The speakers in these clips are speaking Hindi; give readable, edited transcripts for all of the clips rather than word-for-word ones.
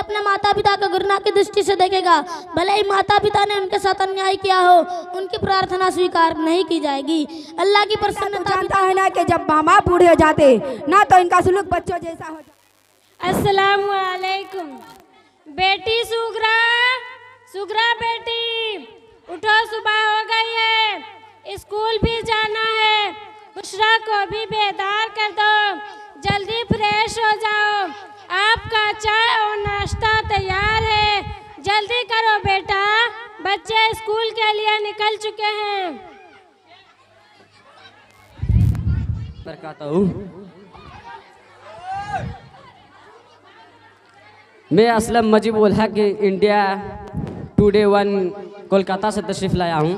अपने माता पिता को घृणा की दृष्टि से देखेगा। भले ही माता पिता ने उनके साथ अन्याय किया हो, उनकी प्रार्थना स्वीकार नहीं की जाएगी। अल्लाह की प्रसन्नता जानता है ना कि जब माँ बाप बूढ़े हो जाते ना तो इनका सुलूक बच्चों जैसा हो जाता। अस्सलाम वालेकुम। बेटी सुगरा, सुगरा बेटी उठो, सुबह हो गई है, स्कूल भी जाना है। बुशरा को भी बेदार कर दो, जल्दी फ्रेश हो जाओ। आपका चाय और नाश्ता तैयार है, जल्दी करो बेटा, बच्चे स्कूल के लिए निकल चुके हैं। मैं असलम मजीब उल हक इंडिया टुडे 1 कोलकाता से तशरीफ़ लाया हूँ।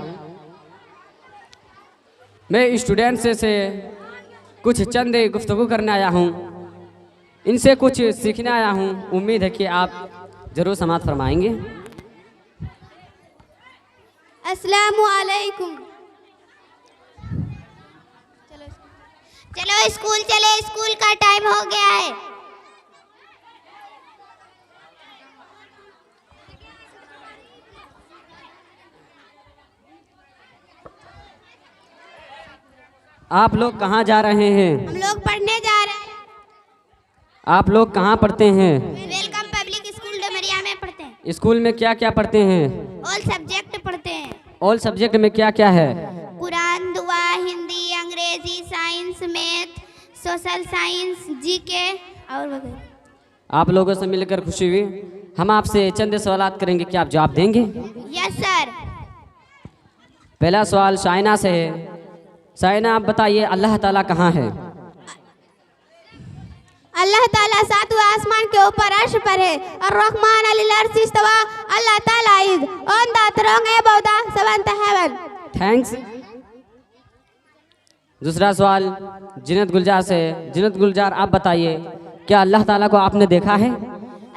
मैं स्टूडेंट से कुछ चंद गुफ्तगू करने आया हूँ, इनसे कुछ सीखने आया हूँ। उम्मीद है कि आप ज़रूर समाअत फरमाएंगे। अस्सलामु अलैकुम। चलो स्कूल चले, स्कूल का टाइम हो गया है। आप लोग कहाँ जा रहे हैं? हम लोग पढ़ने जा रहे हैं। आप लोग कहाँ पढ़ते हैं? वेलकम पब्लिक स्कूल डुमरिया में पढ़ते हैं। स्कूल में क्या क्या पढ़ते हैं? ऑल सब्जेक्ट पढ़ते हैं। ऑल सब्जेक्ट में क्या क्या है? कुरान, दुआ, हिंदी, अंग्रेजी, science, math, social science, GK और वगैरह। आप लोगों से मिलकर खुशी हुई। हम आपसे चंद सवालात करेंगे, क्या आप जवाब देंगे? Yes sir. पहला सवाल शाइना से है। शाइना, आप बताइए अल्लाह ताला कहाँ है? अल्लाह ताला सातवें आसमान के ऊपर अर्श पर है। और रहमान अल अर्श इस्तवा। अल्लाह ताला is on the throne above the seventh heaven. Thanks. दूसरा सवाल जिन्नत गुलजार से है। जिन्नत गुलजार, आप बताइए क्या अल्लाह ताला को आपने देखा है?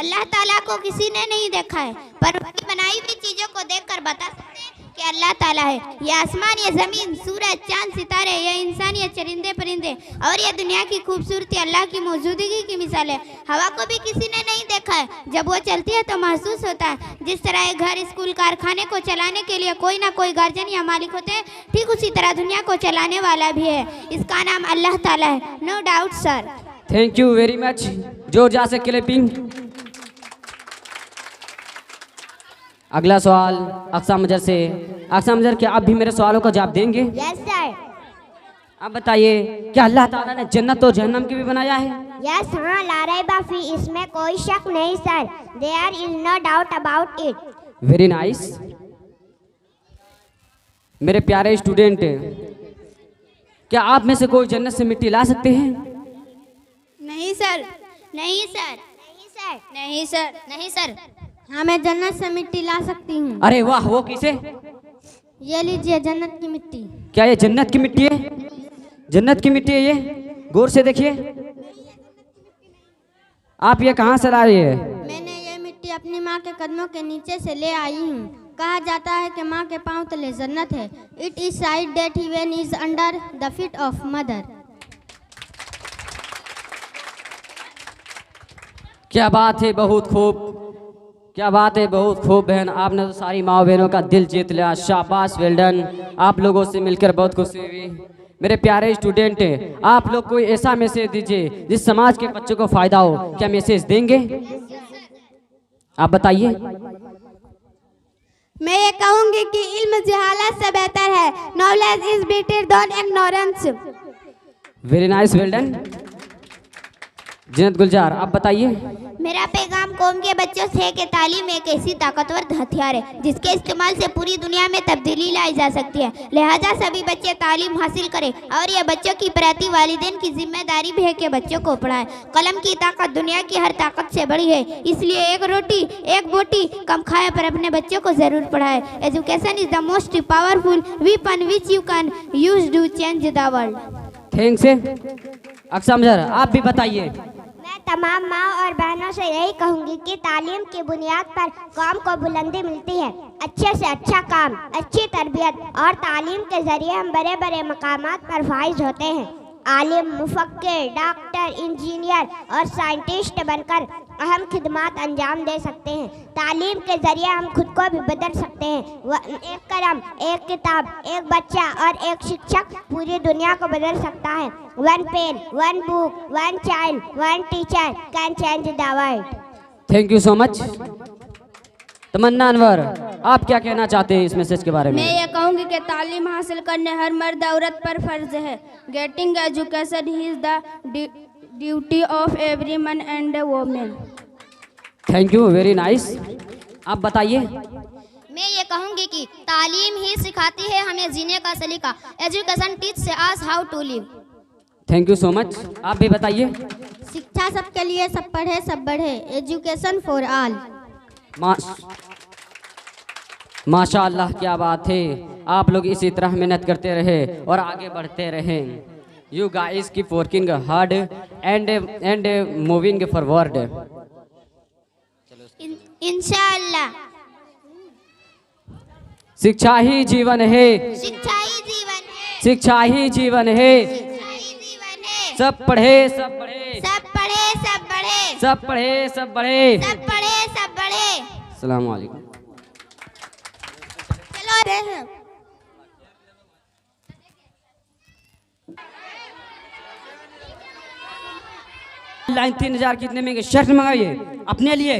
अल्लाह ताला को किसी ने नहीं देखा है, पर उसकी बनाई हुई चीजों को देखकर बता सकते हैं कि अल्लाह ताला है। ये आसमान, ये जमीन, सूरज, चांद, सितारे, ये इंसान, ये चरिंदे परिंदे और ये दुनिया की खूबसूरती अल्लाह की मौजूदगी की मिसाल है। हवा को भी किसी ने नहीं देखा है, जब वो चलती है तो महसूस होता है। जिस तरह घर, स्कूल, कारखाने को चलाने के लिए कोई ना कोई गार्जियन या मालिक होते हैं, ठीक उसी तरह दुनिया को चलाने वाला भी है। इसका नाम अल्लाह ताला है। No doubt sir. Thank you very much. जोरदार से क्लैपिंग। अगला सवाल अक्सा मजर से। अक्सा मजर, क्या आप भी मेरे सवालों का जवाब देंगे? Yes sir. आप बताइए क्या अल्लाह ताला ने जन्नत और जहन्नम की भी बनाया है? यस हाँ, ला रैब फी, इसमें कोई शक नहीं sir. There is no doubt about it. Very nice. मेरे प्यारे स्टूडेंट, क्या आप में से कोई जन्नत से मिट्टी ला सकते हैं? नहीं सर। नहीं सर। नहीं सर। नहीं सर। नहीं सर। हाँ, मैं जन्नत से मिट्टी ला सकती हूँ। अरे वाह, वो किसे? ये लीजिए जन्नत की मिट्टी। क्या ये जन्नत की मिट्टी है? जन्नत की मिट्टी है ये? गौर से देखिए। आप ये कहाँ से ला रही है? मैंने ये मिट्टी अपनी माँ के कदमों के नीचे से ले आई हूँ। कहा जाता है कि माँ के पाँव तले जन्नत है। It is side that heaven is under the feet of mother. क्या बात है, बहुत खूब। क्या बात है, बहुत खूब बहन। आपने तो सारी माँ बहनों का दिल जीत लिया। शाबाश, वेल डन। आप लोगों से मिलकर बहुत खुशी हुई। मेरे प्यारे स्टूडेंट, आप लोग कोई ऐसा मैसेज दीजिए जिस समाज के बच्चों को फायदा हो। क्या मैसेज देंगे? आप बताइए। मैं ये कहूँगी कि इल्म जहालत से बेहतर है। Knowledge is better than ignorance. Very nice, well done. Jinnat Gulzar, आप बताइए। मेरा पैगाम कौम के बच्चों से है कि तालीम एक ऐसी ताकतवर हथियार है जिसके इस्तेमाल से पूरी दुनिया में तब्दीली लाई जा सकती है। लिहाजा सभी बच्चे तालीम हासिल करें और यह बच्चों की प्रति वालिदैन की जिम्मेदारी भी है कि बच्चों को पढ़ाएं। कलम की ताकत दुनिया की हर ताकत से बड़ी है, इसलिए एक रोटी एक बोटी कम खाए पर अपने बच्चों को जरूर पढ़ाएं। Education is the most powerful weapon which you can use to change the world. Thanks. Aqsa Mazhar, आप भी बताइए। मैं तमाम माँ और बहनों से यही कहूँगी कि तालीम की बुनियाद पर कौम को बुलंदी मिलती है। अच्छे से अच्छा काम, अच्छी तरबियत और तालीम के जरिए हम बड़े बड़े मकामात पर फाइज होते हैं। आलिम, मुफक्किर, डॉक्टर, इंजीनियर और साइंटिस्ट बनकर अहम खिदमात अंजाम दे सकते हैं। तालीम के ज़रिए हम खुद को भी बदल सकते हैं। एक कलम, एक किताब, एक बच्चा और एक शिक्षक पूरी दुनिया को बदल सकता है। One pen, one book, one child, one teacher can change the world. Thank you so much. Tamanna Anwar, आप क्या कहना चाहते हैं इस मैसेज के बारे में? मैं ये कहूँगी कि तालीम हासिल करने हर मर्द औरत पर फर्ज है। Getting education is the duty of every man and women. Thank you, very nice. आप बताइए। मैं ये कहूँगी कि तालीम ही सिखाती है हमें जीने का सलीका। Education teach us how to live. Thank you so much. आप भी बताइए। शिक्षा सबके लिए, सब पढ़े सब बढ़े। Education for all. माशाअल्लाह, क्या बात है। आप लोग इसी तरह मेहनत करते रहे और आगे बढ़ते रहे। You guys keep working hard and moving forward. इंशाअल्लाह। शिक्षा ही जीवन है, शिक्षा ही जीवन है, शिक्षा ही जीवन है। शिक्षा ही जीवन है। सब पढ़े सब बढ़े, सब पढ़े सब बढ़े, सब पढ़े सब बढ़े। सब पढ़े सब बढ़े। अस्सलाम वालेकुम। चलो लाइन 3000 कितने में शर्ट मंगाइए अपने लिए।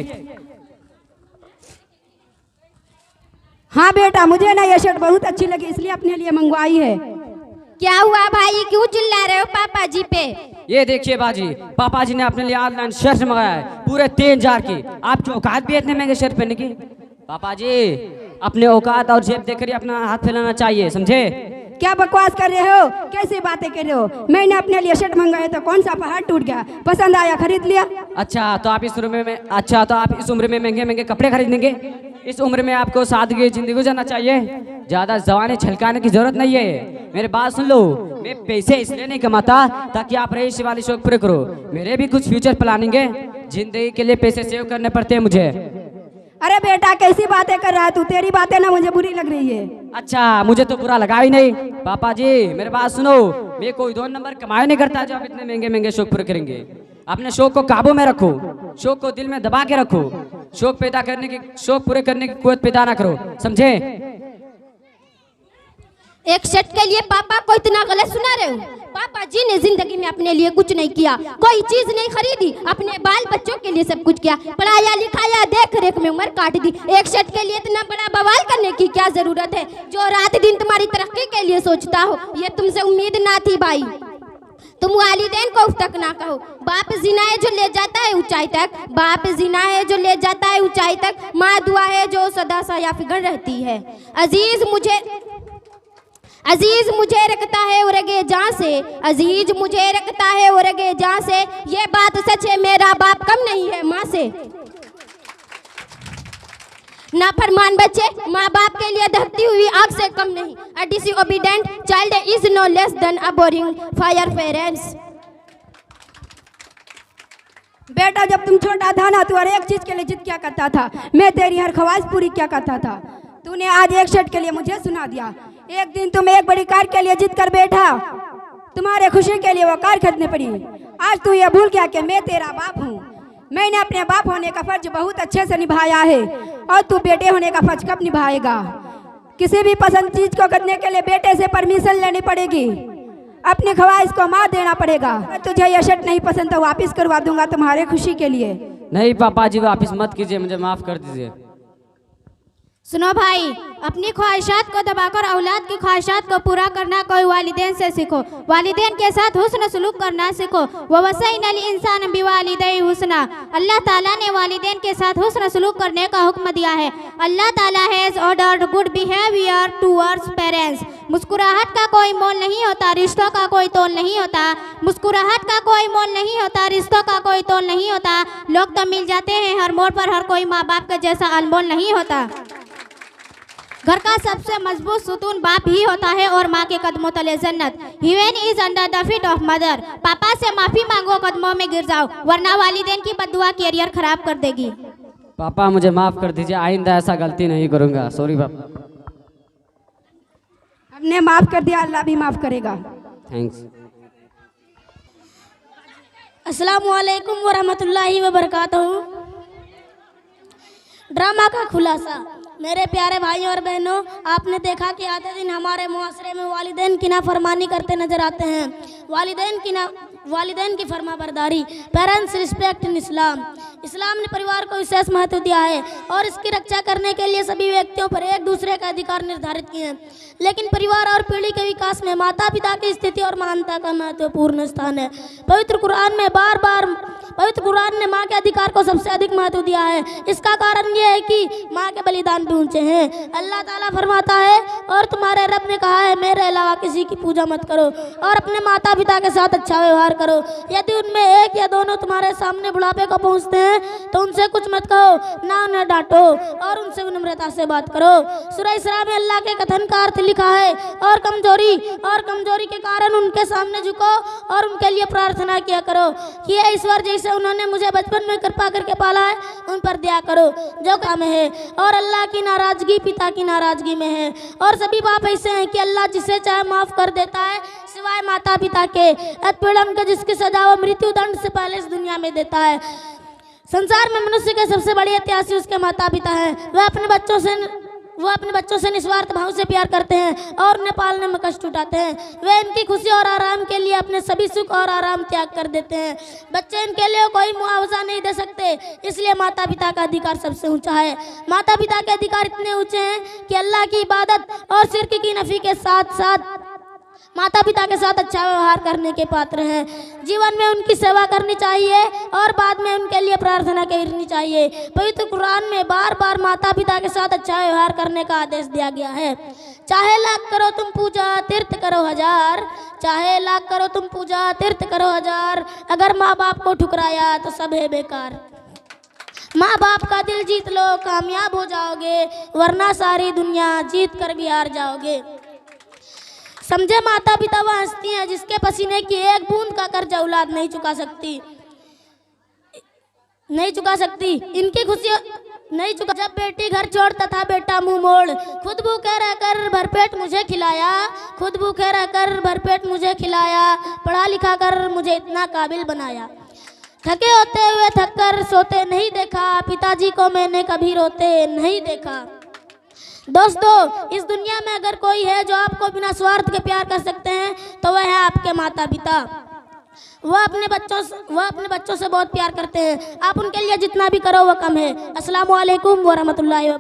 हाँ बेटा, मुझे ना ये शर्ट बहुत अच्छी लगी इसलिए अपने लिए मंगवाई है। क्या हुआ भाई, क्यों चिल्ला रहे हो पापा जी पे? ये देखिए बाजी, पापा जी ने अपने लिए ऑनलाइन शर्ट मंगाया है पूरे 3000 की। आपकी औकात भी है इतने महंगे शर्ट पहनने की? पापा जी, अपने औकात और जेब देखकर ही अपना हाथ फैलाना चाहिए, समझे? क्या बकवास कर रहे हो, कैसी बातें कर रहे हो? मैंने अपने लिए शर्ट मंगाया तो कौन सा पहाड़ टूट गया, पसंद आया खरीद लिया। अच्छा तो आप इस उम्र में महंगे महंगे कपड़े खरीदेंगे? इस उम्र में आपको सादगी जिंदगी गुजारना चाहिए। ज्यादा जवानी छलकाने की जरूरत नहीं है। मेरी बात सुन लो, मैं पैसे इसलिए नहीं कमाता ताकि आप रईस वाले शौक पूरे करो। मेरे भी कुछ फ्यूचर प्लानिंग है, जिंदगी के लिए पैसे सेव करने पड़ते हैं मुझे। अरे बेटा, कैसी बातें कर रहा है तू? तेरी बातें ना मुझे बुरी लग रही है। अच्छा, मुझे तो बुरा लगा ही नहीं। पापा जी मेरे बात सुनो, मैं कोई 2 नंबर कमाए नहीं करता जो आप इतने महंगे महंगे शौक पूरे करेंगे। अपने शौक को काबू में रखो, शौक को दिल में दबा के रखो। शौक पूरे करने की कुव्वत पैदा ना करो, समझे? एक शर्ट के लिए पापा को इतना गलत सुना रहे हो? पापा जी ने जिंदगी में अपने लिए कुछ नहीं किया, कोई चीज नहीं खरीदी, अपने बाल बच्चों के लिए सब कुछ किया, पढ़ाया लिखाया, देख रेख में उम्र काट दी। एक शर्ट के लिए इतना बड़ा बवाल करने की क्या जरूरत है? जो रात दिन तुम्हारी तरक्की के लिए सोचता हो, ये तुमसे उम्मीद ना थी भाई। तुम वालिदैन को उफ तक ना कहो। बाप जिना है जो ले जाता है ऊंचाई तक, बाप जिना है जो ले जाता है ऊंचाई तक। माँ दुआ है जो सदा साया फिगर रहती है। अजीज मुझे रखता है उरगे जान से, अजीज मुझे रखता है उरगे जान से। ये बात सच है, मेरा बाप कम नहीं है माँ से। नाफरमान बच्चे माँ बाप के लिए दहकती हुई आग से कम नहीं। A disobedient child is no less than a burning fire parents. बेटा, जब तुम छोटा था ना, तू हर एक चीज के लिए जिद क्या करता था। मैं तेरी हर ख्वाहिश पूरी क्या करता था। तूने आज एक शर्ट के लिए मुझे सुना दिया। एक दिन तुम एक बड़ी कार के लिए जिद कर बैठा, तुम्हारे खुशी के लिए वो कार खरीदनी पड़ी। आज तू ये भूल गया कि मैं तेरा बाप हूँ। मैंने अपने बाप होने का फर्ज बहुत अच्छे से निभाया है, और तू बेटे होने का फर्ज कब निभाएगा? किसी भी पसंद चीज को करने के लिए बेटे से परमिशन लेनी पड़ेगी, अपनी ख्वाहिश को मार देना पड़ेगा। तुझे यह शर्ट नहीं पसंद तो वापस करवा दूंगा तुम्हारे खुशी के लिए। नहीं पापा जी, वापस मत कीजिए, मुझे माफ कर दीजिए। सुनो भाई, अपनी ख्वाहिशात को दबाकर औलाद की ख्वाहिशात को पूरा करना कोई वालिदैन से सीखो। वालिदैन के साथ हुस्न सलूक करना सीखो। व वसैनल इंसान बिवालिदैहि हुस्ना। अल्लाह ताला ने वालिदैन के साथ हुस्न सलूक करने का हुक्म दिया है। अल्लाह ताला has ordered good behaviour towards parents. मुस्कुराहट का कोई मोल नहीं होता, रिश्तों का कोई तोल नहीं होता। मुस्कुराहट का कोई मोल नहीं होता, रिश्तों का कोई तोल नहीं होता। लोग तो मिल जाते हैं हर मोड़ पर, हर कोई माँ बाप के जैसा अनमोल नहीं होता। घर का सबसे मजबूत सुतून बाप ही होता है और माँ के कदमों तले जन्नत। Heaven is under the feet of mother. पापा से माफी मांगो, कदमों में गिर जाओ, वरना वालिदैन की बद्दुआ कैरियर खराब कर देगी। पापा मुझे माफ कर दीजिए, आइंदा ऐसा गलती नहीं करूंगा। सॉरी पापा। हमने माफ कर दिया, अल्लाह भी माफ करेगा। थैंक्स। अस्सलाम वालेकुम व रहमतुल्लाहि व बरकातहू। ड्रामा का खुलासा। मेरे प्यारे भाइयों और बहनों, आपने देखा कि आधे दिन हमारे मुआशरे में वालिदैन की नाफरमानी करते नजर आते हैं। वालिदैन की फरमाबरदारी, पेरेंट्स रिस्पेक्ट इन इस्लाम। इस्लाम ने परिवार को विशेष महत्व दिया है और इसकी रक्षा करने के लिए सभी व्यक्तियों पर एक दूसरे का अधिकार निर्धारित किए हैं। लेकिन परिवार और पीढ़ी के विकास में माता पिता की स्थिति और महानता का महत्वपूर्ण स्थान है। पवित्र कुरान ने माँ के अधिकार को सबसे अधिक महत्व दिया है। इसका कारण यह है कि माँ के बलिदान भी ऊंचे हैं। अल्लाह ताला फरमाता है, और तुम्हारे रब ने कहा है मेरे अलावा किसी की पूजा मत करो और अपने माता पिता के साथ अच्छा व्यवहार करो। यदि उनमें एक या दोनों तुम्हारे सामने बुढ़ापे को पहुँचते हैं तो उनसे कुछ मत कहो, ना उन्हें डांटो और उनसे विनम्रता से बात करो। सूरह इसरा में अल्लाह के कथन का अर्थ लिखा है, और कमजोरी के कारण उनके सामने झुको और उनके लिए प्रार्थना किया करो कि हे ईश्वर, जैसे उन्होंने मुझे बचपन में कृपा करके पाला है उन पर दया करो जो काम है। और अल्लाह की नाराजगी पिता की नाराजगी में है। और सभी बाप ऐसे हैं कि अल्लाह जिसे चाहे माफ कर देता है सिवाय माता पिता के। उत्पीड़न के जिसकी सजा वो मृत्यु दंड से पहले इस दुनिया में देता है। संसार में मनुष्य के सबसे बड़े इतिहासी उसके माता पिता हैं। वह अपने बच्चों से निस्वार्थ भाव से प्यार करते हैं और उन्हें पालने में कष्ट उठाते हैं। वे इनकी खुशी और आराम के लिए अपने सभी सुख और आराम त्याग कर देते हैं। बच्चे इनके लिए कोई मुआवजा नहीं दे सकते, इसलिए माता पिता का अधिकार सबसे ऊंचा है। माता पिता के अधिकार इतने ऊंचे हैं कि अल्लाह की इबादत और शिर्क की नफी के साथ साथ माता पिता के साथ अच्छा व्यवहार करने के पात्र हैं। जीवन में उनकी सेवा करनी चाहिए और बाद में उनके लिए प्रार्थना करनी चाहिए। पवित्र कुरान में बार बार माता पिता के साथ अच्छा व्यवहार करने का आदेश दिया गया है। चाहे लाख करो तुम पूजा तीर्थ करो हजार, चाहे लाख करो तुम पूजा तीर्थ करो हजार, अगर माँ बाप को ठुकराया तो सब है बेकार। माँ बाप का दिल जीत लो, कामयाब हो जाओगे, वरना सारी दुनिया जीत कर भी हार जाओगे। समझे, माता पिता वह हस्ती हैं जिसके पसीने की एक बूंद का कर्ज औलाद नहीं चुका सकती। इनकी खुशी नहीं चुका। जब बेटी घर छोड़ता था बेटा मुंह मोड़, खुद भूखे रहकर भरपेट मुझे खिलाया, पढ़ा लिखा कर मुझे इतना काबिल बनाया। थके होते हुए थक कर सोते नहीं देखा, पिताजी को मैंने कभी रोते नहीं देखा। दोस्तों, इस दुनिया में अगर कोई है जो आपको बिना स्वार्थ के प्यार कर सकते हैं तो वह है आपके माता पिता। वह अपने बच्चों से बहुत प्यार करते हैं। आप उनके लिए जितना भी करो वह कम है। अस्सलामु अलैकुम व रहमतुल्लाहि